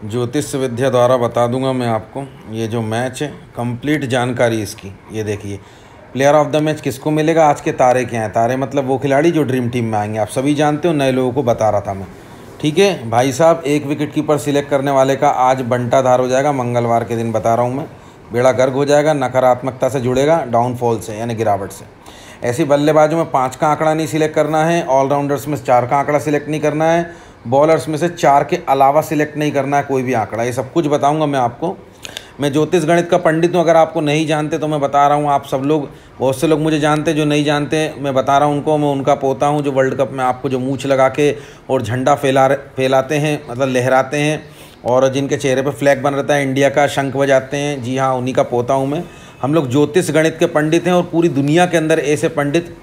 ज्योतिष विद्या द्वारा बता दूंगा मैं आपको। ये जो मैच है कंप्लीट जानकारी इसकी, ये देखिए प्लेयर ऑफ द मैच किसको मिलेगा, आज के तारे क्या हैं। तारे मतलब वो खिलाड़ी जो ड्रीम टीम में आएंगे, आप सभी जानते हो, नए लोगों को बता रहा था मैं। ठीक है भाई साहब, एक विकेट कीपर सिलेक्ट करने वाले का आज बंटाधार हो जाएगा, मंगलवार के दिन बता रहा हूँ मैं। बेड़ा गर्क हो जाएगा, नकारात्मकता से जुड़ेगा, डाउनफॉल से यानी गिरावट से। ऐसी बल्लेबाजों में 5 का आंकड़ा नहीं सिलेक्ट करना है, ऑलराउंडर्स में 4 का आंकड़ा सिलेक्ट नहीं करना है, बॉलर्स में से 4 के अलावा सिलेक्ट नहीं करना है कोई भी आंकड़ा। ये सब कुछ बताऊंगा मैं आपको। मैं ज्योतिष गणित का पंडित हूँ, अगर आपको नहीं जानते तो मैं बता रहा हूँ। आप सब लोग, बहुत से लोग मुझे जानते, जो नहीं जानते मैं बता रहा हूँ उनको। मैं उनका पोता हूँ जो वर्ल्ड कप में आपको जो मूंछ लगा के और झंडा फैलाते हैं, मतलब लहराते हैं, और जिनके चेहरे पर फ्लैग बन रहता है इंडिया का, शंख बजाते हैं, जी हाँ उन्हीं का पोता हूँ मैं। हम लोग ज्योतिष गणित के पंडित हैं, और पूरी दुनिया के अंदर ऐसे पंडित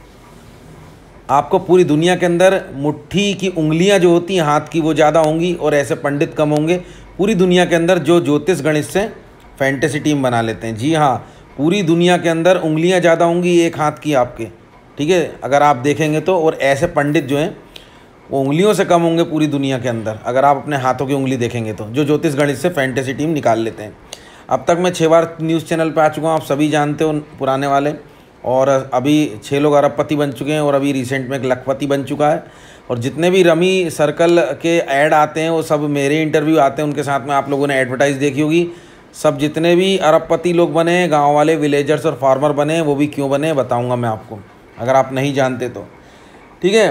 आपको, पूरी दुनिया के अंदर मुट्ठी की उंगलियां जो होती हैं हाथ की वो ज़्यादा होंगी, और ऐसे पंडित कम होंगे पूरी दुनिया के अंदर जो ज्योतिष गणित से फैंटेसी टीम बना लेते हैं। जी हाँ, पूरी दुनिया के अंदर उंगलियां ज़्यादा होंगी एक हाथ की आपके, ठीक है, अगर आप देखेंगे तो। और ऐसे पंडित जो हैं वो उंगलियों से कम होंगे पूरी दुनिया के अंदर, अगर आप अपने हाथों की उंगली देखेंगे तो, जो ज्योतिष गणित से फैंटेसी टीम निकाल लेते हैं। अब तक मैं 6 बार न्यूज़ चैनल पर आ चुका हूँ, आप सभी जानते हो पुराने वाले। और अभी 6 लोग अरबपति बन चुके हैं, और अभी रिसेंट में एक लखपति बन चुका है। और जितने भी रमी सर्कल के ऐड आते हैं वो सब मेरे इंटरव्यू आते हैं, उनके साथ में आप लोगों ने एडवर्टाइज देखी होगी। सब जितने भी अरबपति लोग बने, गांव वाले विलेजर्स और फार्मर बने, वो भी क्यों बने बताऊंगा मैं आपको, अगर आप नहीं जानते तो। ठीक है,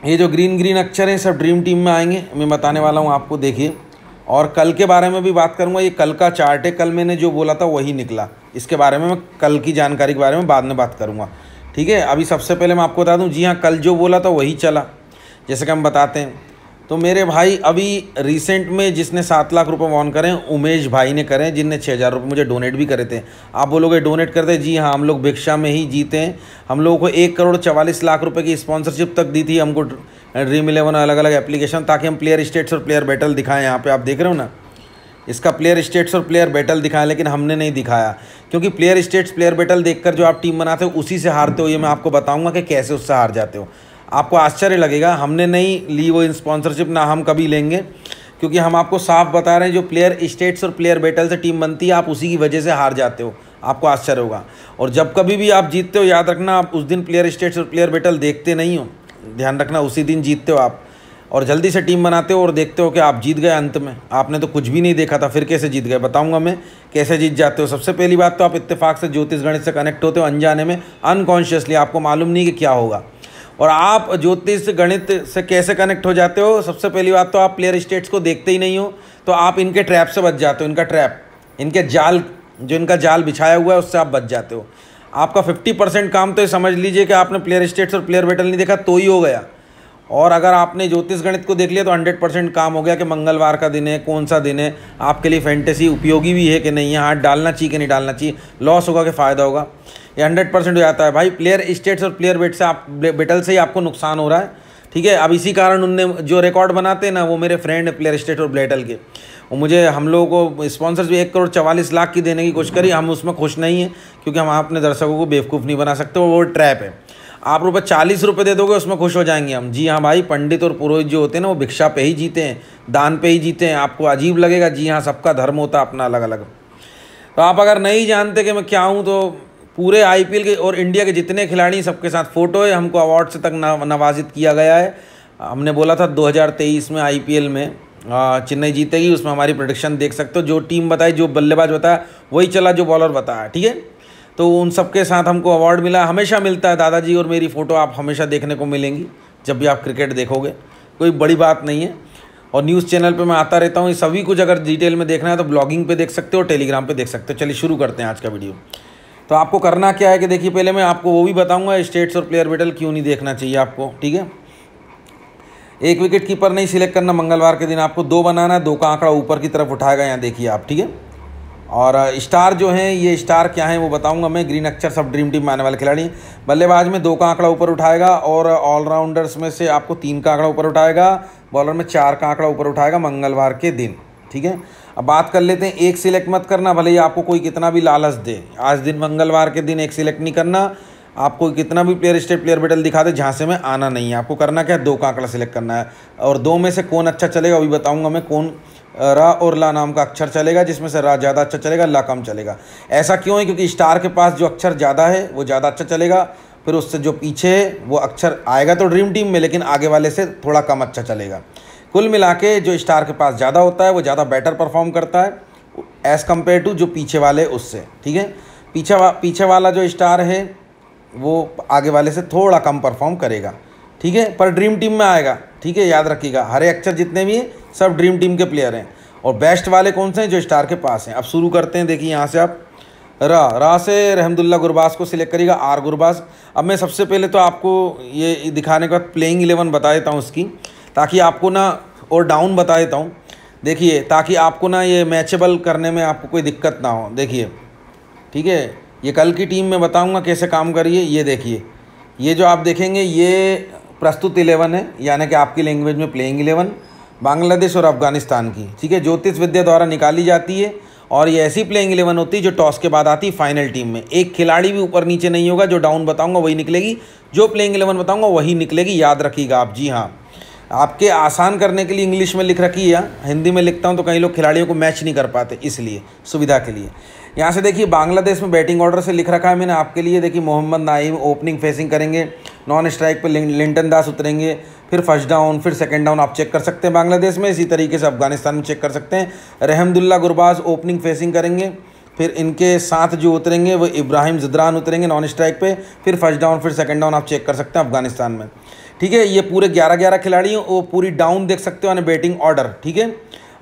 ये जो ग्रीन ग्रीन अक्षर हैं सब ड्रीम टीम में आएंगे, मैं बताने वाला हूँ आपको, देखिए। और कल के बारे में भी बात करूंगा, ये कल का चार्ट है, कल मैंने जो बोला था वही निकला। इसके बारे में मैं कल की जानकारी के बारे में बाद में बात करूंगा। ठीक है, अभी सबसे पहले मैं आपको बता दूं, जी हाँ कल जो बोला था वही चला, जैसे कि हम बताते हैं। तो मेरे भाई अभी रिसेंट में जिसने 7 लाख रुपए वॉन करें, उमेश भाई ने करें, जिनने 6,000 रुपये मुझे डोनेट भी करे थे। आप बोलोगे डोनेट करते, जी हाँ हम लोग भिक्षा में ही जीते हैं। हम लोगों को 1,44,00,000 रुपये की स्पॉन्सरशिप तक दी थी हमको ड्रीम 11 अलग अलग एप्लीकेशन, ताकि हम प्लेयर स्टेट्स और प्लेयर बैटल दिखाएं। यहाँ पे आप देख रहे हो ना, इसका प्लेयर स्टेट्स और प्लेयर बैटल दिखाया, लेकिन हमने नहीं दिखाया, क्योंकि प्लेयर स्टेट्स प्लेयर बैटल देखकर जो आप टीम बनाते हो उसी से हारते हो। ये मैं आपको बताऊंगा कि कैसे उससे हार जाते हो। आपको आश्चर्य लगेगा, हमने नहीं ली वो स्पॉन्सरशिप, ना हम कभी लेंगे, क्योंकि हम आपको साफ बता रहे हैं जो प्लेयर स्टेट्स और प्लेयर बैटल से टीम बनती है आप उसी की वजह से हार जाते हो। आपको आश्चर्य होगा। और जब कभी भी आप जीतते हो, याद रखना, आप उस दिन प्लेयर स्टेट्स और प्लेयर बैटल देखते नहीं हो, ध्यान रखना, उसी दिन जीतते हो आप। और जल्दी से टीम बनाते हो और देखते हो कि आप जीत गए। अंत में आपने तो कुछ भी नहीं देखा था, फिर कैसे जीत गए बताऊंगा मैं कैसे जीत जाते हो। सबसे पहली बात तो आप इत्तेफाक से ज्योतिष गणित से कनेक्ट होते हो, अनजाने में, अनकॉन्शियसली, आपको मालूम नहीं कि क्या होगा। और आप ज्योतिष गणित से कैसे कनेक्ट हो जाते हो, सबसे पहली बात तो आप प्लेयर स्टेट्स को देखते ही नहीं हो, तो आप इनके ट्रैप से बच जाते हो। इनका ट्रैप, इनके जाल, जो इनका जाल बिछाया हुआ है उससे आप बच जाते हो। आपका 50% काम तो ये समझ लीजिए कि आपने प्लेयर स्टेट्स और प्लेयर बैटल नहीं देखा तो ही हो गया। और अगर आपने ज्योतिष गणित को देख लिया तो 100% काम हो गया कि मंगलवार का दिन है, कौन सा दिन है, आपके लिए फैंटेसी उपयोगी भी है कि नहीं है, हाथ डालना चाहिए कि नहीं डालना चाहिए, लॉस होगा कि फ़ायदा होगा, ये 100% हो जाता है भाई। प्लेयर स्टेट्स और प्लेयर बैटल से ही आपको नुकसान हो रहा है। ठीक है, अब इसी कारण उनने जो रिकॉर्ड बनाते हैं ना, वो मेरे फ्रेंड प्लेयर स्टेट और बैटल के, वो मुझे, हम लोगों को स्पॉन्सर्स भी 1,44,00,000 की देने की कोशिश करी, हम उसमें खुश नहीं हैं, क्योंकि हम अपने दर्शकों को बेवकूफ़ नहीं बना सकते, वो ट्रैप है। आप रुपये 40 रुपये दे दोगे उसमें खुश हो जाएंगे हम। जी हाँ भाई, पंडित और पुरोहित जो होते हैं ना वो भिक्षा पे ही जीते हैं, दान पे ही जीते हैं। आपको अजीब लगेगा, जी हाँ सबका धर्म होता है अपना अलग अलग। तो आप अगर नहीं जानते कि मैं क्या हूँ, तो पूरे IPL के और इंडिया के जितने खिलाड़ी सबके साथ फ़ोटो है, हमको अवार्ड से तक नवाजित किया गया है। हमने बोला था 2023 में IPL में चेन्नई जीतेगी, उसमें हमारी प्रेडिक्शन देख सकते हो। जो टीम बताई, जो बल्लेबाज बताया वही चला, जो बॉलर बताया। ठीक है, तो उन सबके साथ हमको अवार्ड मिला, हमेशा मिलता है। दादाजी और मेरी फ़ोटो आप हमेशा देखने को मिलेंगी जब भी आप क्रिकेट देखोगे, कोई बड़ी बात नहीं है। और न्यूज़ चैनल पे मैं आता रहता हूँ, ये सभी कुछ अगर डिटेल में देखना है तो ब्लॉगिंग पे देख सकते हो, टेलीग्राम पे देख सकते हो। चलिए शुरू करते हैं आज का वीडियो। तो आपको करना क्या है कि देखिए, पहले मैं आपको वो भी बताऊँगा स्टेट्स और प्लेयर बैटल क्यों नहीं देखना चाहिए आपको। ठीक है, एक विकेट कीपर नहीं सिलेक्ट करना मंगलवार के दिन, आपको 2 बनाना है, 2 का आंकड़ा ऊपर की तरफ उठाएगा, यहाँ देखिए आप। ठीक है, और स्टार जो हैं, ये स्टार क्या है वो बताऊंगा मैं। ग्रीन अक्षर सब ड्रीम टीम में आने वाले खिलाड़ी। बल्लेबाज में 2 का आंकड़ा ऊपर उठाएगा, और ऑलराउंडर्स में से आपको 3 का आंकड़ा ऊपर उठाएगा, बॉलर में 4 का आंकड़ा ऊपर उठाएगा मंगलवार के दिन। ठीक है, अब बात कर लेते हैं, एक सिलेक्ट मत करना, भले ही आपको कोई कितना भी लालच दे। आज दिन मंगलवार के दिन एक सिलेक्ट नहीं करना, आपको कितना भी प्लेयर स्टेट प्लेयर बेटल दिखा दे, झांसे में आना नहीं है। आपको करना क्या है, 2 का आंकड़ा सिलेक्ट करना है और 2 में से कौन अच्छा चलेगा अभी बताऊंगा मैं। कौन रा और ला नाम का अक्षर चलेगा, जिसमें से रा ज़्यादा अच्छा चलेगा, ला कम चलेगा। ऐसा क्यों है, क्योंकि स्टार के पास जो अक्षर ज़्यादा है वो ज़्यादा अच्छा चलेगा, फिर उससे जो पीछे है वो अक्षर आएगा तो ड्रीम टीम में, लेकिन आगे वाले से थोड़ा कम अच्छा चलेगा। कुल मिला के जो स्टार के पास ज़्यादा होता है वो ज़्यादा बेटर परफॉर्म करता है एज़ कम्पेयर टू जो पीछे वाले उससे, ठीक है। पीछे वाला जो स्टार है वो आगे वाले से थोड़ा कम परफॉर्म करेगा, ठीक है, पर ड्रीम टीम में आएगा, ठीक है। याद रखिएगा, हरे अक्षर जितने भी हैं सब ड्रीम टीम के प्लेयर हैं। और बेस्ट वाले कौन से हैं, जो स्टार के पास हैं। अब शुरू करते हैं। देखिए यहाँ से आप रा से रहमदुल्ला गुरबाज को सिलेक्ट करिएगा, आर गुरबाज। अब मैं सबसे पहले तो आपको ये दिखाने के बाद प्लेइंग 11 बता देता हूँ उसकी, ताकि आपको ना, और डाउन बता देता हूँ, देखिए, ताकि आपको ना ये मैचेबल करने में आपको कोई दिक्कत ना हो। देखिए, ठीक है, ये कल की टीम में बताऊंगा कैसे काम करिए। ये देखिए, ये जो आप देखेंगे ये प्रस्तुत 11 है, यानी कि आपकी लैंग्वेज में प्लेइंग 11 बांग्लादेश और अफगानिस्तान की, ठीक है, ज्योतिष विद्या द्वारा निकाली जाती है। और ये ऐसी प्लेइंग 11 होती है जो टॉस के बाद आती है फाइनल टीम में। एक खिलाड़ी भी ऊपर नीचे नहीं होगा, जो डाउन बताऊंगा वही निकलेगी, जो प्लेइंग 11 बताऊंगा वही निकलेगी, याद रखिएगा आप। जी हाँ, आपके आसान करने के लिए इंग्लिश में लिख रखी है, हिंदी में लिखता हूँ तो कई लोग खिलाड़ियों को मैच नहीं कर पाते, इसलिए सुविधा के लिए। यहाँ से देखिए, बांग्लादेश में बैटिंग ऑर्डर से लिख रखा है मैंने आपके लिए। देखिए, मोहम्मद नाईम ओपनिंग फेसिंग करेंगे, नॉन स्ट्राइक पे लिंटन दास उतरेंगे, फिर फर्स्ट डाउन, फिर सेकंड डाउन आप चेक कर सकते हैं बांग्लादेश में। इसी तरीके से अफगानिस्तान में चेक कर सकते हैं। रहमदुल्ला गुरबाज ओपनिंग फेसिंग करेंगे, फिर इनके साथ जो उतरेंगे वो इब्राहिम ज़िदरान उतरेंगे नॉन स्ट्राइक पे, फिर फर्स्ट डाउन, फिर सेकंड डाउन आप चेक कर सकते हैं अफगानिस्तान में, ठीक है। ये पूरे 11 खिलाड़ी हैं, वो पूरी डाउन देख सकते हो, यानी बैटिंग ऑर्डर, ठीक है।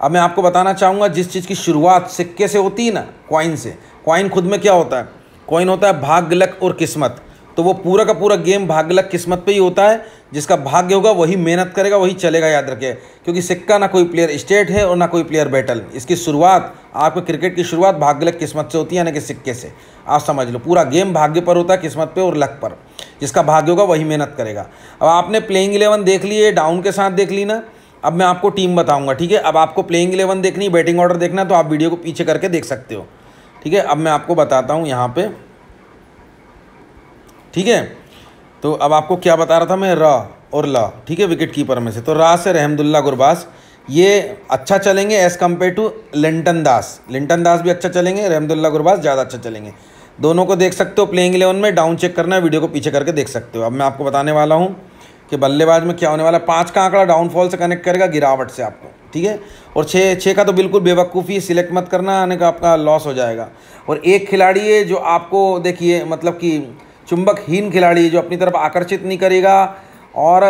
अब मैं आपको बताना चाहूँगा, जिस चीज़ की शुरुआत सिक्के से होती है ना, कॉइन से। कॉइन खुद में क्या होता है, कॉइन होता है भाग्य, लक और किस्मत। तो वो पूरा का पूरा गेम भाग्य लक किस्मत पे ही होता है। जिसका भाग्य होगा वही मेहनत करेगा, वही चलेगा, याद रखिए। क्योंकि सिक्का ना कोई प्लेयर स्टेट है और ना कोई प्लेयर बैटल। इसकी शुरुआत, आपके क्रिकेट की शुरुआत भाग्य लक किस्मत से होती है, यानी कि सिक्के से। आप समझ लो, पूरा गेम भाग्य पर होता है, किस्मत पे और लक पर। जिसका भाग्य होगा वही मेहनत करेगा। अब आपने प्लेइंग 11 देख लिए, डाउन के साथ देख ली ना। अब मैं आपको टीम बताऊंगा, ठीक है। अब आपको प्लेइंग 11 देखनी, बैटिंग ऑर्डर देखना है, तो आप वीडियो को पीछे करके देख सकते हो, ठीक है। अब मैं आपको बताता हूँ यहाँ पे, ठीक है। तो अब आपको क्या बता रहा था मैं, रा और ला, ठीक है, विकेट कीपर में से। तो रा से रहमदुल्ला गुरबाज, ये अच्छा चलेंगे as compare to Liton Das. Liton Das भी अच्छा चलेंगे, रहमदुल्ला गुरबाज ज़्यादा अच्छा चलेंगे। दोनों को देख सकते हो प्लेइंग 11 में। डाउन चेक करना है, वीडियो को पीछे करके देख सकते हो। अब मैं आपको बताने वाला हूँ कि बल्लेबाज में क्या होने वाला है। 5 का आंकड़ा डाउनफॉल से कनेक्ट करेगा, गिरावट से आपको, ठीक है। और 6 का तो बिल्कुल बेवकूफ़ी, सिलेक्ट मत करना, आने का आपका लॉस हो जाएगा। और एक खिलाड़ी है जो आपको, देखिए, मतलब कि चुंबकहीन खिलाड़ी, जो अपनी तरफ आकर्षित नहीं करेगा, और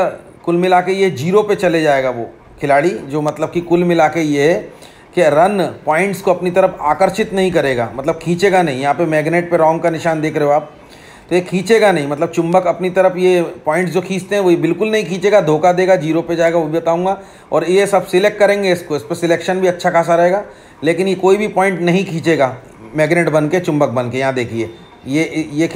कुल मिला के ये 0 पे चले जाएगा वो खिलाड़ी, जो मतलब कि कुल मिला के ये है कि रन पॉइंट्स को अपनी तरफ आकर्षित नहीं करेगा, मतलब खींचेगा नहीं। यहाँ पे मैग्नेट पे रॉन्ग का निशान देख रहे हो आप, तो ये खींचेगा नहीं, मतलब चुंबक अपनी तरफ ये पॉइंट्स जो खींचते हैं वही बिल्कुल नहीं खींचेगा, धोखा देगा, 0 पे जाएगा, वो भी बताऊंगा। और ये सब सिलेक्ट करेंगे इसको, इस पर सिलेक्शन भी अच्छा खासा रहेगा, लेकिन ये कोई भी पॉइंट नहीं खींचेगा मैग्नेट बन के, चुंबक बन के। यहाँ देखिए, ये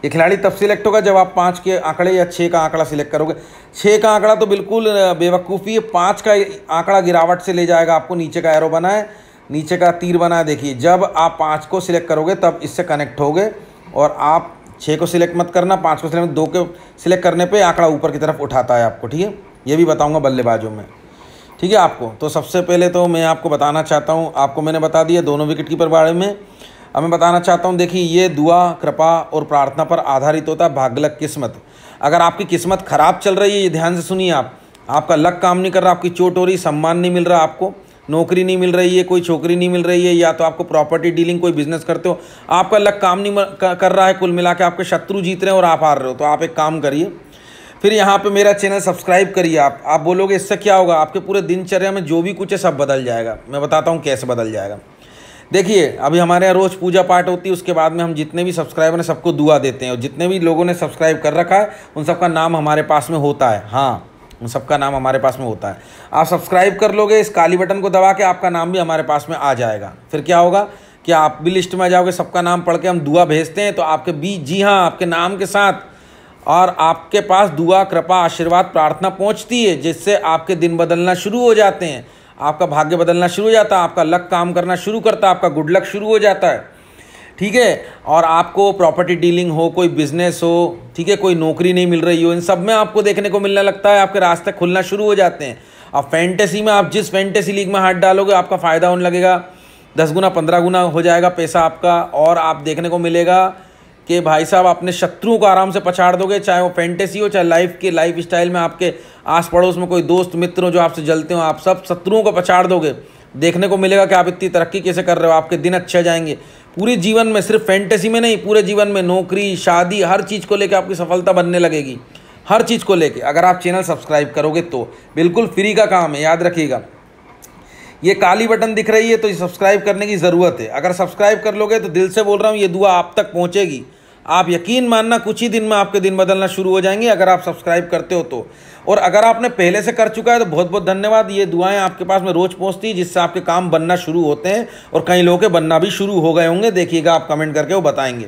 खिलाड़ी तब सिलेक्ट होगा जब आप 5 के आंकड़े या 6 का आंकड़ा सिलेक्ट करोगे। 6 का आंकड़ा तो बिल्कुल बेवकूफ़ी है। 5 का आंकड़ा गिरावट से ले जाएगा आपको, नीचे का एरो बना है, नीचे का तीर बना है। देखिए, जब आप 5 को सिलेक्ट करोगे तब इससे कनेक्ट होगे, और आप 6 को सिलेक्ट मत करना, 5 को सिलेक्ट, 2 को सिलेक्ट करने पे आंकड़ा ऊपर की तरफ उठाता है आपको, ठीक है। ये भी बताऊंगा बल्लेबाजों में, ठीक है आपको। तो सबसे पहले तो मैं आपको बताना चाहता हूँ, आपको मैंने बता दिया दोनों विकेट कीपर बारे में। अब मैं बताना चाहता हूँ, देखिए, ये दुआ, कृपा और प्रार्थना पर आधारित होता है भाग्य लक किस्मत। अगर आपकी किस्मत ख़राब चल रही है, ये ध्यान से सुनिए आप, आपका लक काम नहीं कर रहा, आपकी चोट हो रही, सम्मान नहीं मिल रहा, आपको नौकरी नहीं मिल रही है, कोई छोकरी नहीं मिल रही है, या तो आपको प्रॉपर्टी डीलिंग, कोई बिजनेस करते हो, आपका लक काम नहीं कर रहा है, कुल मिला के आपके शत्रु जीत रहे हैं और आप हार रहे हो, तो आप एक काम करिए, फिर यहाँ पे मेरा चैनल सब्सक्राइब करिए। आप बोलोगे इससे क्या होगा, आपके पूरे दिनचर्या में जो भी कुछ है सब बदल जाएगा। मैं बताता हूँ कैसे बदल जाएगा। देखिए, अभी हमारे यहाँ रोज़ पूजा पाठ होती है, उसके बाद में हम जितने भी सब्सक्राइबर हैं सबको दुआ देते हैं, और जितने भी लोगों ने सब्सक्राइब कर रखा है उन सबका नाम हमारे पास में होता है। हाँ, उन सबका नाम हमारे पास में होता है। आप सब्सक्राइब कर लोगे, इस काली बटन को दबा के आपका नाम भी हमारे पास में आ जाएगा। फिर क्या होगा कि आप भी लिस्ट में आ जाओगे, सबका नाम पढ़ के हम दुआ भेजते हैं, तो आपके भी, जी हाँ, आपके नाम के साथ और आपके पास दुआ, कृपा, आशीर्वाद, प्रार्थना पहुँचती है, जिससे आपके दिन बदलना शुरू हो जाते हैं, आपका भाग्य बदलना शुरू हो जाता है, आपका लक काम करना शुरू करता है, आपका गुड लक शुरू हो जाता है, ठीक है। और आपको प्रॉपर्टी डीलिंग हो, कोई बिजनेस हो, ठीक है, कोई नौकरी नहीं मिल रही हो, इन सब में आपको देखने को मिलने लगता है, आपके रास्ते खुलना शुरू हो जाते हैं। अब फैंटेसी में आप जिस फैंटेसी लीग में हाथ डालोगे आपका फ़ायदा होने लगेगा, 10 गुना 15 गुना हो जाएगा पैसा आपका। और आप देखने को मिलेगा कि भाई साहब अपने शत्रुओं को आराम से पछाड़ दोगे, चाहे वो फैंटेसी हो, चाहे लाइफ स्टाइल में आपके आस पड़ोस में कोई दोस्त मित्र हो जो आपसे जलते हो, आप सब शत्रुओं को पछाड़ दोगे। देखने को मिलेगा कि आप इतनी तरक्की कैसे कर रहे हो, आपके दिन अच्छे जाएंगे। पूरे जीवन में, सिर्फ फैंटेसी में नहीं, पूरे जीवन में नौकरी, शादी, हर चीज़ को लेकर आपकी सफलता बनने लगेगी, हर चीज़ को लेके। अगर आप चैनल सब्सक्राइब करोगे तो बिल्कुल फ्री का काम है, याद रखिएगा। ये काली बटन दिख रही है तो ये सब्सक्राइब करने की ज़रूरत है। अगर सब्सक्राइब कर लोगे तो दिल से बोल रहा हूँ ये दुआ आप तक पहुँचेगी। आप यकीन मानना कुछ ही दिन में आपके दिन बदलना शुरू हो जाएंगे अगर आप सब्सक्राइब करते हो तो। और अगर आपने पहले से कर चुका है तो बहुत बहुत धन्यवाद। ये दुआएं आपके पास में रोज़ पहुँचती है, जिससे आपके काम बनना शुरू होते हैं और कई लोगों के बनना भी शुरू हो गए होंगे। देखिएगा, आप कमेंट करके वो बताएंगे।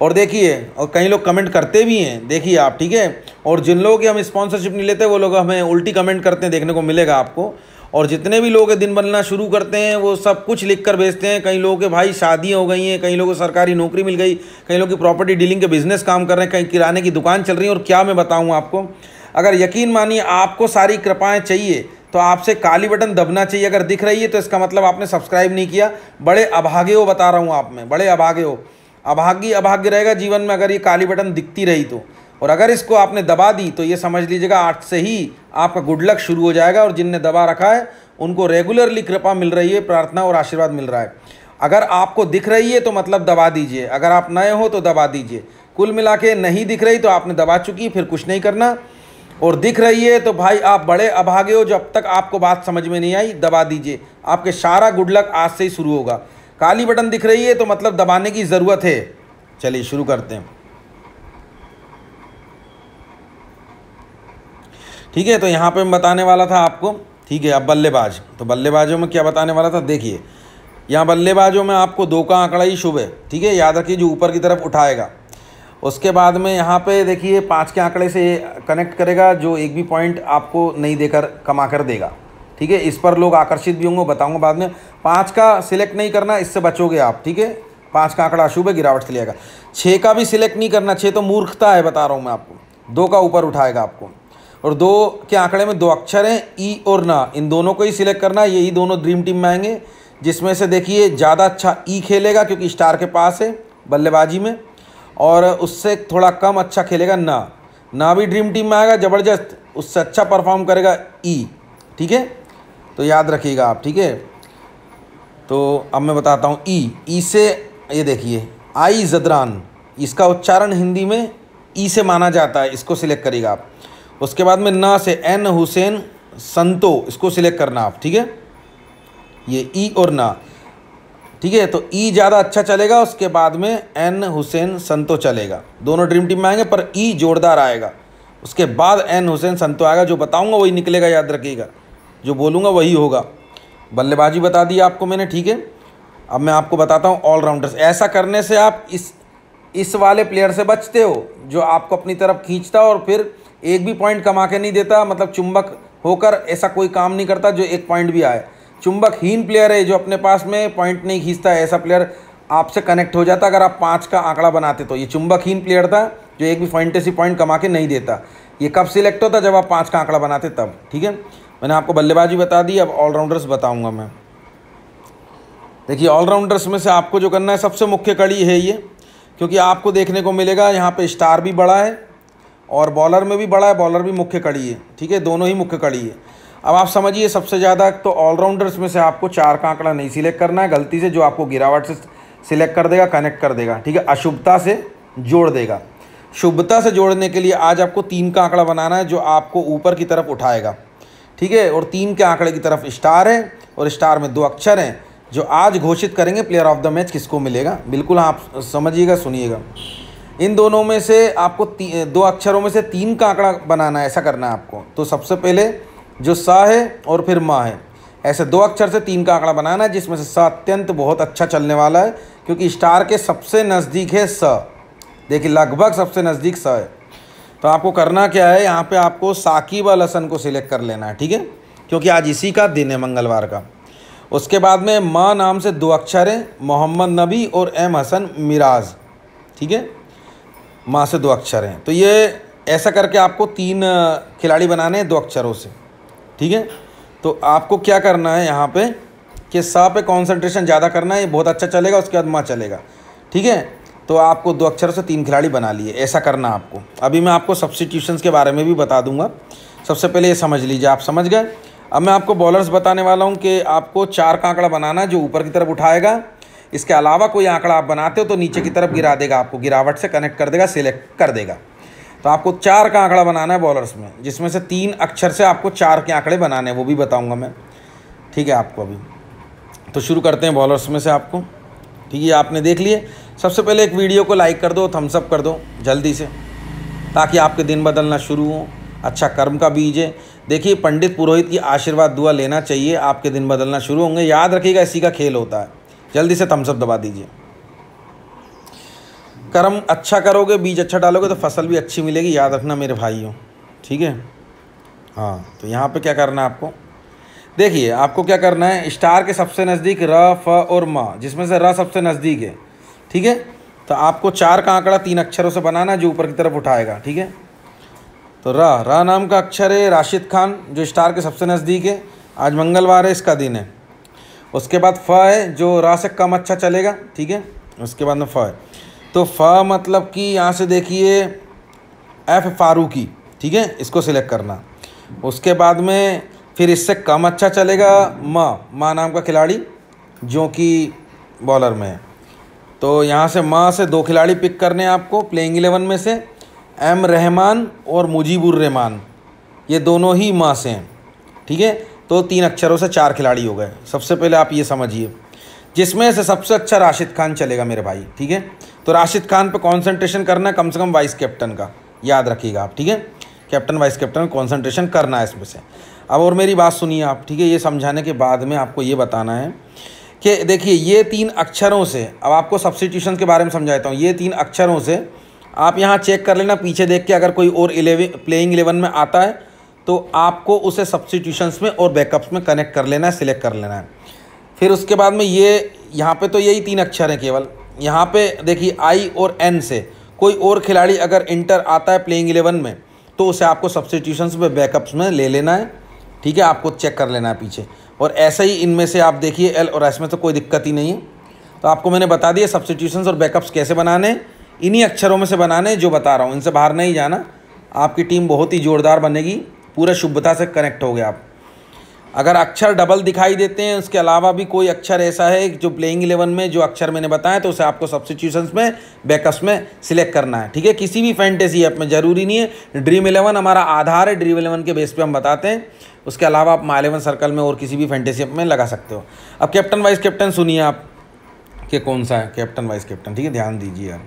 और देखिए, और कई लोग कमेंट करते भी हैं, देखिए आप, ठीक है। और जिन लोगों की हम स्पॉन्सरशिप नहीं लेते वो लोग हमें उल्टी कमेंट करते हैं, देखने को मिलेगा आपको। और जितने भी लोग दिन बनना शुरू करते हैं वो सब कुछ लिख कर भेजते हैं। कई लोगों के भाई शादियाँ हो गई हैं, कई लोगों को सरकारी नौकरी मिल गई, कई लोगों की प्रॉपर्टी डीलिंग के बिजनेस काम कर रहे हैं, कहीं किराने की दुकान चल रही है। और क्या मैं बताऊँ आपको, अगर यकीन मानिए आपको सारी कृपाएँ चाहिए तो आपसे काली बटन दबना चाहिए। अगर दिख रही है तो इसका मतलब आपने सब्सक्राइब नहीं किया। बड़े अभागे हो, बता रहा हूँ आप में, बड़े अभागे हो। अभाग्य रहेगा जीवन में अगर ये काली बटन दिखती रही तो। और अगर इसको आपने दबा दी तो ये समझ लीजिएगा आज से ही आपका गुड लक शुरू हो जाएगा। और जिनने दबा रखा है उनको रेगुलरली कृपा मिल रही है, प्रार्थना और आशीर्वाद मिल रहा है। अगर आपको दिख रही है तो मतलब दबा दीजिए, अगर आप नए हो तो दबा दीजिए। कुल मिला के नहीं दिख रही तो आपने दबा चुकी, फिर कुछ नहीं करना। और दिख रही है तो भाई आप बड़े अभागे हो, जब तक आपको बात समझ में नहीं आई दबा दीजिए। आपके सारा गुड लक आज से ही शुरू होगा। काली बटन दिख रही है तो मतलब दबाने की ज़रूरत है। चलिए शुरू करते हैं, ठीक है। तो यहाँ पे मैं बताने वाला था आपको, ठीक है। अब बल्लेबाज, तो बल्लेबाजों में क्या बताने वाला था, देखिए यहाँ बल्लेबाजों में आपको 2 का आंकड़ा ही शुभ है, ठीक है। याद रखिए, जो ऊपर की तरफ उठाएगा। उसके बाद में यहाँ पे देखिए 5 के आंकड़े से कनेक्ट करेगा, जो एक भी पॉइंट आपको नहीं देकर कमा कर देगा, ठीक है। इस पर लोग आकर्षित भी होंगे, बताऊंगा बाद में। 5 का सिलेक्ट नहीं करना, इससे बचोगे आप, ठीक है। 5 का आंकड़ा अशुभ है, गिरावट से लिएगा। 6 का भी सिलेक्ट नहीं करना, 6 तो मूर्खता है, बता रहा हूँ मैं आपको। 2 का ऊपर उठाएगा आपको। और 2 के आंकड़े में 2 अक्षर हैं, ई और ना, इन दोनों को ही सिलेक्ट करना। यही दोनों ड्रीम टीम में आएंगे, जिसमें से देखिए ज़्यादा अच्छा ई खेलेगा क्योंकि स्टार के पास है बल्लेबाजी में, और उससे थोड़ा कम अच्छा खेलेगा ना भी ड्रीम टीम में आएगा ज़बरदस्त, उससे अच्छा परफॉर्म करेगा ई, ठीक है। तो याद रखिएगा आप, ठीक है। तो अब मैं बताता हूँ ई से, ये देखिए आई जदरान, इसका उच्चारण हिंदी में ई से माना जाता है, इसको सिलेक्ट करिएगा आप। उसके बाद में ना से एन हुसैन संतो, इसको सिलेक्ट करना आप, ठीक है। ये ई और ना, ठीक है। तो ई ज़्यादा अच्छा चलेगा, उसके बाद में एन हुसैन संतो चलेगा। दोनों ड्रीम टीम में आएंगे पर ई जोरदार आएगा, उसके बाद एन हुसैन संतो आएगा। जो बताऊंगा वही निकलेगा, याद रखिएगा, जो बोलूँगा वही होगा। बल्लेबाजी बता दी आपको मैंने, ठीक है। अब मैं आपको बताता हूँ ऑलराउंडर्स। ऐसा करने से आप इस वाले प्लेयर से बचते हो जो आपको अपनी तरफ खींचता और फिर एक भी पॉइंट कमा के नहीं देता, मतलब चुंबक होकर ऐसा कोई काम नहीं करता जो एक पॉइंट भी आए। चुंबकहीन प्लेयर है जो अपने पास में पॉइंट नहीं खींचता है, ऐसा प्लेयर आपसे कनेक्ट हो जाता अगर आप 5 का आंकड़ा बनाते तो। ये चुंबकहीन प्लेयर था जो एक भी फैंटेसी पॉइंट कमा के नहीं देता। ये कब सिलेक्ट होता, जब आप 5 का आंकड़ा बनाते तब, ठीक है। मैंने आपको बल्लेबाजी बता दी, अब ऑलराउंडर्स बताऊंगा मैं। देखिए ऑलराउंडर्स में से आपको जो करना है, सबसे मुख्य कड़ी है ये, क्योंकि आपको देखने को मिलेगा यहाँ पे स्टार भी बड़ा है और बॉलर में भी बड़ा है, बॉलर भी मुख्य कड़ी है, ठीक है। दोनों ही मुख्य कड़ी है। अब आप समझिए सबसे ज़्यादा तो ऑलराउंडर्स में से आपको 4 का आंकड़ा नहीं सिलेक्ट करना है गलती से, जो आपको गिरावट से सिलेक्ट कर देगा, कनेक्ट कर देगा, ठीक है। अशुभता से जोड़ देगा। शुभता से जोड़ने के लिए आज आपको 3 का आंकड़ा बनाना है, जो आपको ऊपर की तरफ उठाएगा, ठीक है। और 3 के आंकड़े की तरफ स्टार है और स्टार में 2 अक्षर हैं, जो आज घोषित करेंगे प्लेयर ऑफ द मैच किसको मिलेगा। बिल्कुल आप समझिएगा, सुनिएगा। इन दोनों में से आपको 2 अक्षरों में से 3 का आंकड़ा बनाना है, ऐसा करना है आपको। तो सबसे पहले जो सा है और फिर माँ है, ऐसे 2 अक्षर से 3 का आंकड़ा बनाना है, जिसमें से सा अत्यंत बहुत अच्छा चलने वाला है क्योंकि स्टार के सबसे नज़दीक है स। देखिए लगभग सबसे नज़दीक स है। तो आपको करना क्या है, यहाँ पे आपको साकिब अल हसन को सिलेक्ट कर लेना है, ठीक है, क्योंकि आज इसी का दिन है, मंगलवार का। उसके बाद में माँ नाम से 2 अक्षर हैं, मोहम्मद नबी और एम हसन मिराज, ठीक है, माँ से 2 अक्षर हैं। तो ये ऐसा करके आपको 3 खिलाड़ी बनाने हैं 2 अक्षरों से, ठीक है। तो आपको क्या करना है यहाँ पे कि सा पे कॉन्सेंट्रेशन ज़्यादा करना है, ये बहुत अच्छा चलेगा, उसके बाद माँ चलेगा, ठीक है। तो आपको 2 अक्षरों से 3 खिलाड़ी बना लिए, ऐसा करना आपको। अभी मैं आपको सब्स्टिट्यूशंस के बारे में भी बता दूंगा। सबसे पहले ये समझ लीजिए, आप समझ गए। अब मैं आपको बॉलर्स बताने वाला हूँ कि आपको 4 का आंकड़ा बनाना है जो ऊपर की तरफ उठाएगा। इसके अलावा कोई आंकड़ा आप बनाते हो तो नीचे की तरफ गिरा देगा, आपको गिरावट से कनेक्ट कर देगा, सिलेक्ट कर देगा। तो आपको 4 का आंकड़ा बनाना है बॉलर्स में, जिसमें से 3 अक्षर से आपको 4 के आंकड़े बनाने हैं, वो भी बताऊँगा मैं, ठीक है आपको। अभी तो शुरू करते हैं बॉलर्स में से आपको, ठीक है। आपने देख लिए। सबसे पहले एक वीडियो को लाइक कर दो, थम्स अप कर दो जल्दी से, ताकि आपके दिन बदलना शुरू हो। अच्छा कर्म का बीज है। देखिए पंडित पुरोहित की आशीर्वाद दुआ लेना चाहिए, आपके दिन बदलना शुरू होंगे। याद रखिएगा, इसी का खेल होता है। जल्दी से थम्स अप दबा दीजिए। कर्म अच्छा करोगे, बीज अच्छा डालोगे तो फसल भी अच्छी मिलेगी, याद रखना मेरे भाइयों, ठीक है। हाँ, तो यहाँ पे क्या करना है आपको, देखिए आपको क्या करना है, स्टार के सबसे नज़दीक र, फ और म, जिसमें से र सबसे नज़दीक है, ठीक है। तो आपको 4 का आंकड़ा 3 अक्षरों से बनाना जो ऊपर की तरफ उठाएगा, ठीक है। तो र नाम का अक्षर है राशिद खान, जो स्टार के सबसे नज़दीक है। आज मंगलवार है, इसका दिन है। उसके बाद फ है जो र से कम अच्छा चलेगा, ठीक है। उसके बाद में फ है, तो फ मतलब कि यहाँ से देखिए एफ फारूकी, ठीक है, इसको सिलेक्ट करना। उसके बाद में फिर इससे कम अच्छा चलेगा माँ नाम का खिलाड़ी जो कि बॉलर में है। तो यहाँ से माँ से 2 खिलाड़ी पिक करने हैं आपको प्लेइंग 11 में से, एम रहमान और मुजीबुर रहमान, ये दोनों ही माँ से हैं, ठीक है। तो 3 अक्षरों से 4 खिलाड़ी हो गए। सबसे पहले आप ये समझिए, जिसमें से सबसे अच्छा राशिद खान चलेगा मेरे भाई, ठीक है। तो राशिद खान पे कंसंट्रेशन करना है, कम से कम वाइस कैप्टन का, याद रखिएगा आप, ठीक है। कैप्टन वाइस कैप्टन कंसंट्रेशन करना है इसमें से। अब और मेरी बात सुनिए आप, ठीक है। ये समझाने के बाद में आपको ये बताना है कि देखिए ये 3 अक्षरों से, अब आपको सब्स्टिट्यूशन के बारे में समझाता हूँ। ये 3 अक्षरों से आप यहाँ चेक कर लेना, पीछे देख के अगर कोई और प्लेइंग 11 में आता है तो आपको उसे सब्स्टिट्यूशंस में और बैकअप्स में कनेक्ट कर लेना है, सिलेक्ट कर लेना है। फिर उसके बाद में ये यहाँ पे तो यही 3 अक्षर हैं केवल। यहाँ पे देखिए आई और एन से कोई और खिलाड़ी अगर इंटर आता है प्लेइंग 11 में तो उसे आपको सब्स्टिट्यूशंस में बैकअप्स में ले लेना है, ठीक है। आपको चेक कर लेना है पीछे। और ऐसे ही इनमें से आप देखिए एल और एस में तो कोई दिक्कत ही नहीं है। तो आपको मैंने बता दिया सब्स्टिट्यूशंस और बैकअप्स कैसे बनाने, इन्हीं अक्षरों में से बनाने जो बता रहा हूँ, इनसे बाहर नहीं जाना। आपकी टीम बहुत ही ज़ोरदार बनेगी, पूरे शुभता से कनेक्ट हो गए आप। अगर अक्षर डबल दिखाई देते हैं, उसके अलावा भी कोई अक्षर ऐसा है जो प्लेइंग 11 में जो अक्षर मैंने बताया, तो उसे आपको सब्स्टिट्यूशंस में बैकअप्स में सिलेक्ट करना है, ठीक है। किसी भी फैंटेसी ऐप में, ज़रूरी नहीं है। ड्रीम 11 हमारा आधार है, ड्रीम 11 के बेस पे हम बताते हैं। उसके अलावा आप माई 11 सर्कल में और किसी भी फैंटेसी ऐप में लगा सकते हो। अब कैप्टन वाइस कैप्टन सुनिए आप कि कौन सा है कैप्टन वाइस कैप्टन, ठीक है। ध्यान दीजिए आप।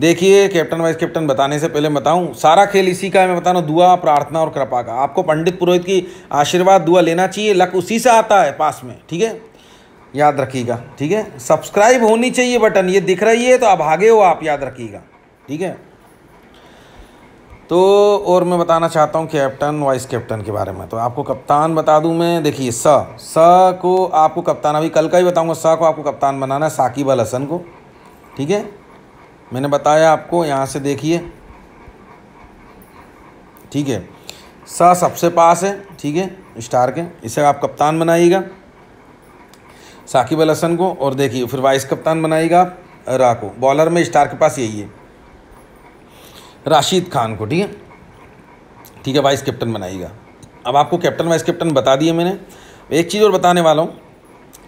देखिए कैप्टन वाइस कैप्टन बताने से पहले बताऊं, सारा खेल इसी का है। मैं बता रहा हूँ, दुआ प्रार्थना और कृपा का। आपको पंडित पुरोहित की आशीर्वाद दुआ लेना चाहिए, लक उसी से आता है पास में, ठीक है। याद रखिएगा, ठीक है। सब्सक्राइब होनी चाहिए बटन, ये दिख रही है तो अब आगे हो आप, याद रखिएगा, ठीक है। तो और मैं बताना चाहता हूँ कैप्टन वाइस कैप्टन के बारे में। तो आपको कप्तान बता दूं मैं, देखिए स को आपको कप्तान, अभी कल का ही बताऊँगा, स को आपको कप्तान बनाना है साकिब अल हसन को, ठीक है। मैंने बताया आपको, यहाँ से देखिए, ठीक है। सा सबसे पास है, ठीक है, स्टार के, इसे आप कप्तान बनाइएगा साकिब अल हसन को। और देखिए फिर वाइस कप्तान बनाइएगा आप रा को। बॉलर में स्टार के पास यही है राशिद खान को, ठीक है, ठीक है। वाइस कैप्टन बनाइएगा। अब आपको कैप्टन वाइस कैप्टन बता दिए मैंने। एक चीज़ और बताने वाला हूँ,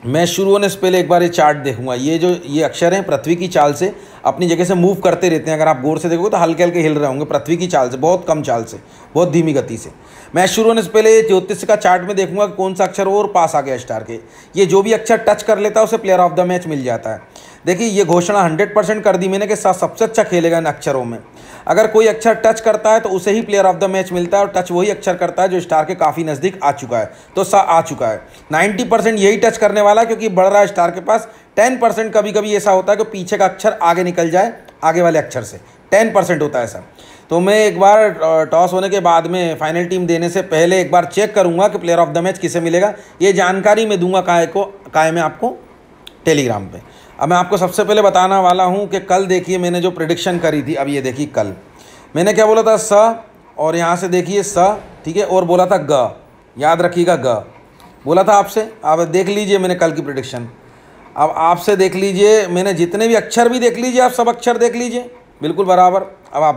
मैं शुरू होने से पहले एक बार ये चार्ट देखूंगा। ये अक्षर हैं पृथ्वी की चाल से अपनी जगह से मूव करते रहते हैं। अगर आप गौर से देखोगे तो हल्के हल्के हिल रहे होंगे पृथ्वी की चाल से, बहुत कम चाल से, बहुत धीमी गति से। मैं शुरू होने से पहले ज्योतिष का चार्ट में देखूंगा कौन सा अक्षर और पास आ गया स्टार के। ये जो भी अक्षर टच कर लेता है उसे प्लेयर ऑफ द मैच मिल जाता है। देखिए ये घोषणा 100% कर दी मैंने कि सबसे अच्छा खेलेगा इन अक्षरों में। अगर कोई अक्षर टच करता है तो उसे ही प्लेयर ऑफ द मैच मिलता है, और टच वही अक्षर करता है जो स्टार के काफ़ी नज़दीक आ चुका है। तो सा आ चुका है। 90% यही टच करने वाला है, क्योंकि बढ़ रहा है स्टार के पास। 10% कभी कभी ऐसा होता है कि पीछे का अक्षर आगे निकल जाए आगे वाले अक्षर से, 10% होता है ऐसा। तो मैं एक बार टॉस होने के बाद में फाइनल टीम देने से पहले एक बार चेक करूंगा कि प्लेयर ऑफ द मैच किसे मिलेगा। ये जानकारी मैं दूंगा काय में आपको टेलीग्राम पे। अब मैं आपको सबसे पहले बताना वाला हूँ कि कल देखिए मैंने जो प्रेडिक्शन करी थी, अब ये देखिए कल मैंने क्या बोला था, स और यहाँ से देखिए स, ठीक है, और बोला था ग, याद रखिएगा ग बोला था आपसे। अब देख लीजिए मैंने कल की प्रेडिक्शन, अब आपसे देख लीजिए मैंने जितने भी अक्षर भी देख लीजिए, आप सब अक्षर देख लीजिए बिल्कुल बराबर। अब आप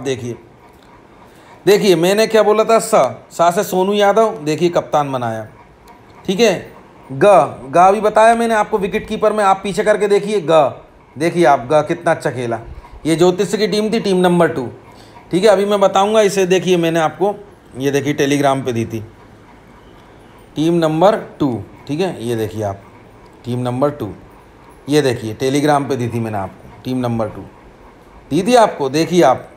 देखिए मैंने क्या बोला था, सा से सोनू यादव देखिए कप्तान बनाया, ठीक है। गा भी बताया मैंने आपको विकेट कीपर में, आप पीछे करके देखिए देखिए आप कितना अच्छा खेला। ये ज्योतिष की टीम थी, टीम नंबर 2, ठीक है। अभी मैं बताऊंगा इसे, देखिए मैंने आपको ये देखिए टेलीग्राम पे दी थी टीम नंबर 2, ठीक है। ये देखिए आप टीम नंबर 2, ये देखिए टेलीग्राम पे दी थी मैंने आपको टीम नंबर 2 दी थी आपको। देखिए आप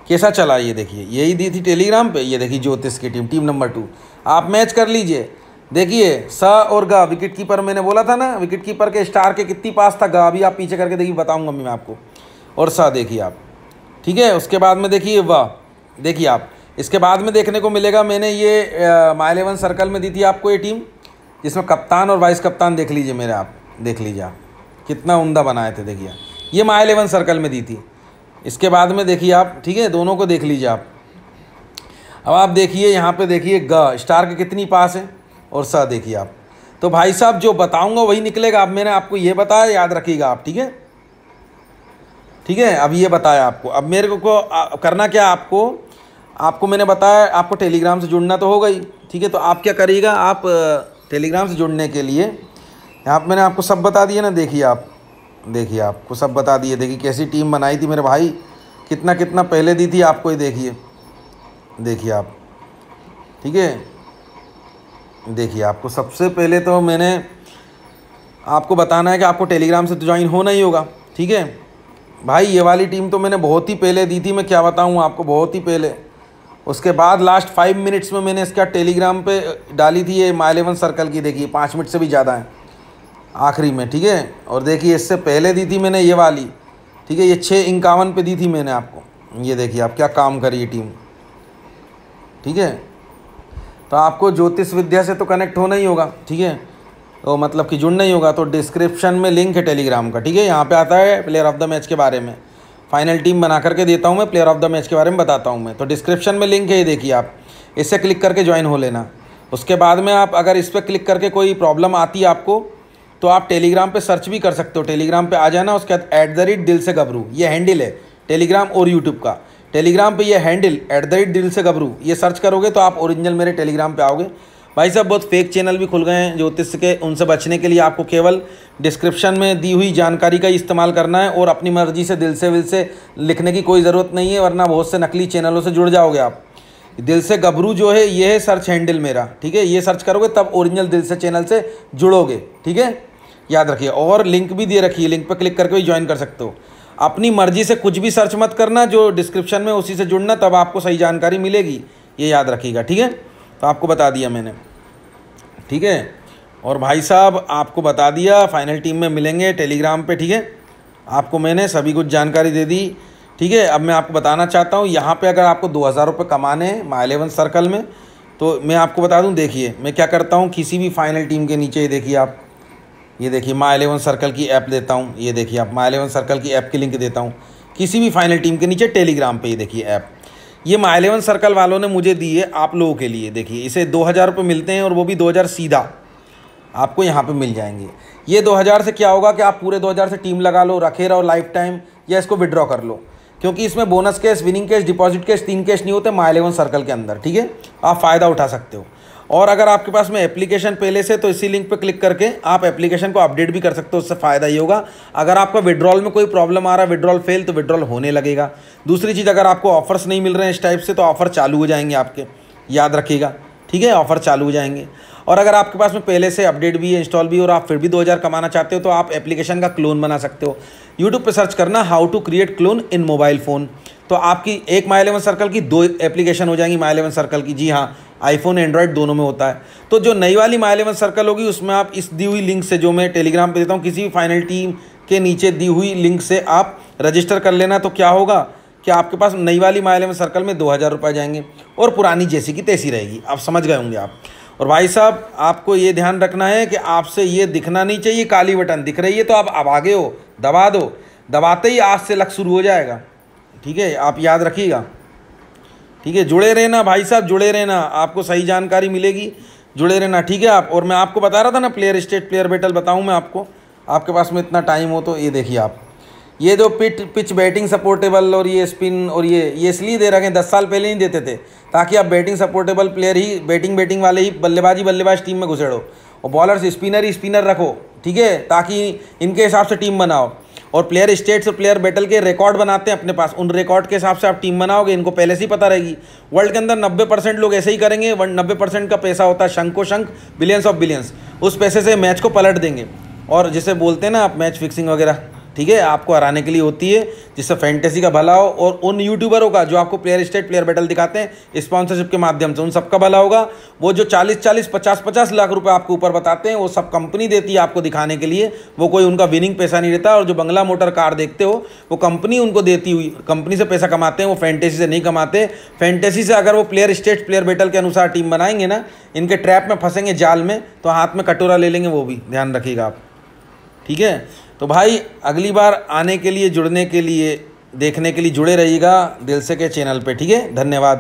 कैसा चला, ये देखिए यही दी थी टेलीग्राम पे। ये देखिए ज्योतिष की टीम टीम नंबर 2, आप मैच कर लीजिए। देखिए स और गा, विकेट कीपर मैंने बोला था ना, विकेट कीपर के स्टार के कितनी पास था, गा भी आप पीछे करके देखिए बताऊंगा मैं आपको, और सा देखिए आप, ठीक है। उसके बाद में देखिए वाह, देखिए आप इसके बाद में देखने को मिलेगा, मैंने ये माय 11 सर्कल में दी थी आपको ये टीम, जिसमें कप्तान और वाइस कप्तान देख लीजिए मेरे, आप देख लीजिए आप कितना उम्दा बनाए थे। देखिए ये माय 11 सर्कल में दी थी। इसके बाद में देखिए आप, ठीक है, दोनों को देख लीजिए आप। अब आप देखिए यहाँ पे देखिए ग स्टार के कितनी पास है, और सा देखिए आप। तो भाई साहब जो बताऊंगा वही निकलेगा। अब मैंने आपको ये बताया, याद रखिएगा आप, ठीक है, ठीक है। अब ये बताया आपको, अब मेरे को करना क्या, आपको मैंने बताया, आपको टेलीग्राम से जुड़ना तो होगा ही, ठीक है। तो आप क्या करिएगा, आप टेलीग्राम से जुड़ने के लिए यहाँ पर मैंने आपको सब बता दिया ना, देखिए आपको सब बता दिए। देखिए कैसी टीम बनाई थी मेरे भाई, कितना पहले दी थी आपको, ये देखिए आप, ठीक है। देखिए आपको सबसे पहले तो मैंने आपको बताना है कि आपको टेलीग्राम से तो ज्वाइन होना ही होगा, ठीक है भाई। ये वाली टीम तो मैंने बहुत ही पहले दी थी, मैं क्या बताऊँ आपको, बहुत ही पहले। उसके बाद लास्ट 5 मिनट्स में मैंने इसका टेलीग्राम पे डाली थी ये माय 11 सर्कल की, देखिए 5 मिनट से भी ज़्यादा है आखिरी में, ठीक है। और देखिए इससे पहले दी थी मैंने ये वाली, ठीक है, ये 6:51 पे दी थी मैंने आपको। ये देखिए आप क्या काम करी ये टीम, ठीक है। तो आपको ज्योतिष विद्या से तो कनेक्ट होना ही होगा, ठीक है, तो मतलब कि जुड़ना ही होगा। तो डिस्क्रिप्शन में लिंक है टेलीग्राम का, ठीक है। यहाँ पे आता है प्लेयर ऑफ द मैच के बारे में, फाइनल टीम बना करके देता हूँ मैं, प्लेयर ऑफ द मैच के बारे में बताता हूँ मैं। तो डिस्क्रिप्शन में लिंक है, ये देखिए आप, इससे क्लिक करके ज्वाइन हो लेना। उसके बाद में आप अगर इस पर क्लिक करके कोई प्रॉब्लम आती है आपको, तो आप टेलीग्राम पे सर्च भी कर सकते हो, टेलीग्राम पे आ जाना। उसके बाद @दिल से गबरू ये हैंडल है टेलीग्राम और यूट्यूब का। टेलीग्राम पे ये हैंडल @दिल से गबरू ये सर्च करोगे तो आप ओरिजिनल मेरे टेलीग्राम पे आओगे। भाई साहब बहुत फेक चैनल भी खुल गए हैं ज्योतिष के, उनसे बचने के लिए आपको केवल डिस्क्रिप्शन में दी हुई जानकारी का इस्तेमाल करना है, और अपनी मर्जी से दिल से लिखने की कोई ज़रूरत नहीं है, वरना बहुत से नकली चैनलों से जुड़ जाओगे आप। दिल से गबरू जो है ये है सर्च हैंडल मेरा, ठीक है। ये सर्च करोगे तब ओरिजिनल दिल से चैनल से जुड़ोगे, ठीक है, याद रखिए। और लिंक भी दे रखी है, लिंक पर क्लिक करके भी ज्वाइन कर सकते हो। अपनी मर्जी से कुछ भी सर्च मत करना, जो डिस्क्रिप्शन में उसी से जुड़ना, तब आपको सही जानकारी मिलेगी, ये याद रखिएगा, ठीक है। तो आपको बता दिया मैंने, ठीक है। और भाई साहब आपको बता दिया फाइनल टीम में मिलेंगे टेलीग्राम पे, ठीक है। आपको मैंने सभी कुछ जानकारी दे दी, ठीक है। अब मैं आपको बताना चाहता हूँ, यहाँ पे अगर आपको 2000 रुपये कमाने हैं माय 11 सर्कल में, तो मैं आपको बता दूँ, देखिए मैं क्या करता हूँ, किसी भी फाइनल टीम के नीचे देखिए आप, ये देखिए माय 11 सर्कल की ऐप देता हूँ, ये देखिए आप माय 11 सर्कल की ऐप की लिंक देता हूँ किसी भी फाइनल टीम के नीचे टेलीग्राम पे। ये देखिए ऐप, ये माय 11 सर्कल वालों ने मुझे दी है आप लोगों के लिए। देखिए इसे 2000 रुपये मिलते हैं, और वो भी 2000 सीधा आपको यहाँ पे मिल जाएंगे। ये 2000 से क्या होगा कि आप पूरे 2000 से टीम लगा लो, रखे रहो लाइफ टाइम, या इसको विड्रॉ कर लो, क्योंकि इसमें bonus cash, winning cash, deposit cash, 3 cash नहीं होते माय 11 सर्कल के अंदर, ठीक है। आप फ़ायदा उठा सकते हो। और अगर आपके पास में एप्लीकेशन पहले से, तो इसी लिंक पे क्लिक करके आप एप्लीकेशन को अपडेट भी कर सकते हो, उससे फ़ायदा ये होगा। अगर आपका विड्रॉल में कोई प्रॉब्लम आ रहा है, विड्रॉल फेल, तो विड्रॉल होने लगेगा। दूसरी चीज़, अगर आपको ऑफर्स नहीं मिल रहे हैं इस टाइप से, तो ऑफ़र चालू हो जाएंगे आपके, याद रखिएगा, ठीक है, ऑफ़र चालू हो जाएंगे। और अगर आपके पास में पहले से अपडेट भी है, इंस्टॉल भी, और आप फिर भी 2000 कमाना चाहते हो, तो आप एप्लीकेशन का क्लोन बना सकते हो। यूट्यूब पे सर्च करना how to create clone in mobile phone, तो आपकी एक माय 11 सर्कल की 2 एप्लीकेशन हो जाएंगी माय 11 सर्कल की। जी हाँ, आईफोन एंड्रॉयड दोनों में होता है। तो जो नई वाली माय 11 सर्कल होगी, उसमें आप इस दी हुई लिंक से, जो मैं टेलीग्राम पे देता हूँ, किसी भी फाइनल टीम के नीचे दी हुई लिंक से आप रजिस्टर कर लेना। तो क्या होगा कि आपके पास नई वाली माइलेज में सर्कल में 2000 रुपये जाएंगे और पुरानी जैसी की तैसी रहेगी। आप समझ गए होंगे आप। और भाई साहब आपको ये ध्यान रखना है कि आपसे ये दिखना नहीं चाहिए, काली बटन दिख रही है तो आप अब आगे हो, दबा दो, दबाते ही आज से लक शुरू हो जाएगा। ठीक है, आप याद रखिएगा। ठीक है, जुड़े रहना भाई साहब, जुड़े रहना, आपको सही जानकारी मिलेगी, जुड़े रहना। ठीक है आप। और मैं आपको बता रहा था ना प्लेयर स्टेट प्लेयर बैटल बताऊं मैं आपको, आपके पास में इतना टाइम हो तो ये देखिए आप, ये जो पिच बैटिंग सपोर्टेबल और ये स्पिन और ये इसलिए दे रखे हैं, 10 साल पहले नहीं देते थे, ताकि आप बैटिंग सपोर्टेबल प्लेयर ही, बैटिंग वाले ही बल्लेबाज टीम में घुसेड़ो और बॉलर्स स्पिनर रखो। ठीक है, ताकि इनके हिसाब से टीम बनाओ। और प्लेयर स्टेट्स और प्लेयर बैटल के रिकॉर्ड बनाते हैं अपने पास, उन रिकॉर्ड के हिसाब से आप टीम बनाओगे। इनको पहले से ही पता रहेगी। वर्ल्ड के अंदर 90% लोग ऐसे ही करेंगे। 90% का पैसा होता है शंख को शंख, बिलियंस ऑफ बिलियंस, उस पैसे से मैच को पलट देंगे। और जिसे बोलते हैं ना आप मैच फिक्सिंग वगैरह, ठीक है, आपको हराने के लिए होती है, जिससे फैंटेसी का भला हो। और उन यूट्यूबरों का जो आपको प्लेयर स्टेट प्लेयर बैटल दिखाते हैं स्पॉन्सरशिप के माध्यम से, उन सबका भला होगा। वो जो 40-40, 50-50 लाख रुपए आपके ऊपर बताते हैं, वो सब कंपनी देती है आपको दिखाने के लिए। वो कोई उनका विनिंग पैसा नहीं रहता। और जो बंगला मोटर कार देखते हो, वो कंपनी उनको देती हुई, कंपनी से पैसा कमाते हैं, वो फैंटेसी से नहीं कमाते। फैंटेसी से अगर वो प्लेयर स्टेट प्लेयर बैटल के अनुसार टीम बनाएंगे ना, इनके ट्रैप में फंसेंगे, जाल में, तो हाथ में कटोरा ले लेंगे, वो भी ध्यान रखिएगा आप। ठीक है, तो भाई अगली बार आने के लिए, जुड़ने के लिए, देखने के लिए जुड़े रहिएगा दिल से के चैनल पे। ठीक है, धन्यवाद।